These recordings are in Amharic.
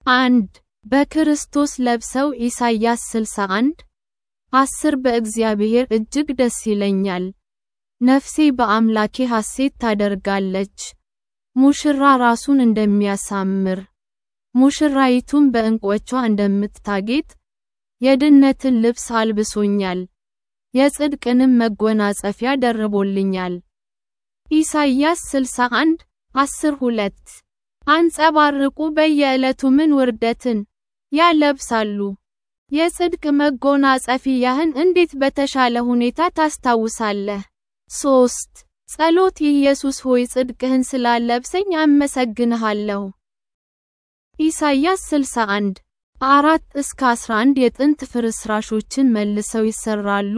1 በክርስቶስ ለብሰው ኢሳይያስ 61:10 በእግዚአብሔር እጅግ ደስ ይለኛል፣ ነፍሴ በአምላኬ ሐሴት ታደርጋለች። ሙሽራ ራሱን እንደሚያሳምር ሙሽራይቱም በዕንቁዎቿ እንደምትታጌጥ የድነትን ልብስ አልብሶኛል፣ የጽድቅንም መጎናጸፊያ ደርቦልኛል። ኢሳይያስ 61:10-2 አንጸባርቁ በየዕለቱ ምን ውርደትን ያለብሳሉ? የጽድቅ መጎናጸፊያህን እንዴት በተሻለ ሁኔታ ታስታውሳለህ? 3 ጸሎት ኢየሱስ ሆይ ጽድቅህን ስላለብሰኝ አመሰግንሃለሁ። ኢሳይያስ 61:4-11 የጥንት ፍርስራሾችን መልሰው ይሰራሉ፣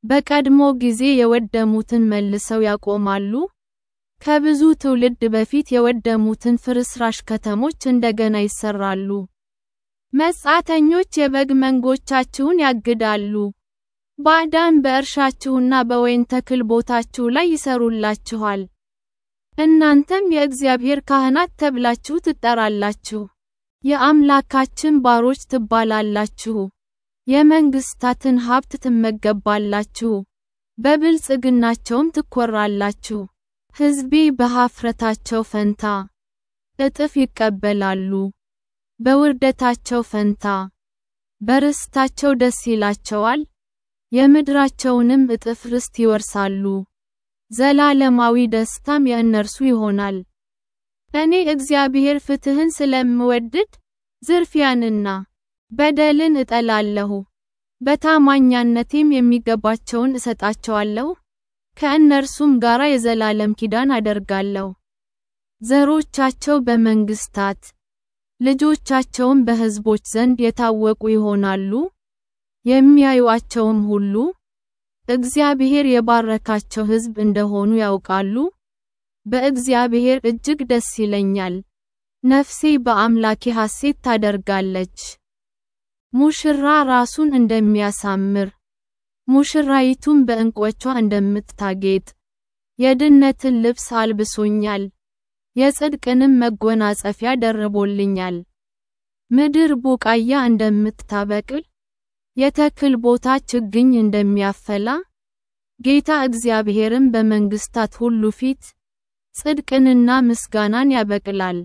በቀድሞ ጊዜ የወደሙትን መልሰው ያቆማሉ። ከብዙ ትውልድ በፊት የወደሙትን ፍርስራሽ ከተሞች እንደገና ይሰራሉ። መጻተኞች የበግ መንጎቻችሁን ያግዳሉ፣ ባዕዳን በእርሻችሁና በወይን ተክል ቦታችሁ ላይ ይሰሩላችኋል። እናንተም የእግዚአብሔር ካህናት ተብላችሁ ትጠራላችሁ፣ የአምላካችን ባሮች ትባላላችሁ። የመንግስታትን ሀብት ትመገባላችሁ፣ በብልጽግናቸውም ትኮራላችሁ። ሕዝቤ በኀፍረታቸው ፈንታ እጥፍ ይቀበላሉ፣ በውርደታቸው ፈንታ በርስታቸው ደስ ይላቸዋል፣ የምድራቸውንም እጥፍ ርስት ይወርሳሉ። ዘላለማዊ ደስታም የእነርሱ ይሆናል። እኔ እግዚአብሔር ፍትህን ስለምወድድ ዝርፊያንና በደልን እጠላለሁ፣ በታማኝነቴም የሚገባቸውን እሰጣቸዋለሁ፣ ከእነርሱም ጋር የዘላለም ኪዳን አደርጋለሁ። ዘሮቻቸው በመንግስታት ልጆቻቸውም በሕዝቦች ዘንድ የታወቁ ይሆናሉ። የሚያዩአቸውም ሁሉ እግዚአብሔር የባረካቸው ሕዝብ እንደሆኑ ያውቃሉ። በእግዚአብሔር እጅግ ደስ ይለኛል፣ ነፍሴ በአምላኬ ሐሴት ታደርጋለች። ሙሽራ ራሱን እንደሚያሳምር ሙሽራይቱም በዕንቁዎቿ እንደምትታጌጥ የድነትን ልብስ አልብሶኛል፣ የጽድቅንም መጎናጸፊያ ደርቦልኛል። ምድር ቡቃያ እንደምታበቅል የተክል ቦታ ችግኝ እንደሚያፈላ ጌታ እግዚአብሔርም በመንግስታት ሁሉ ፊት ጽድቅንና ምስጋናን ያበቅላል።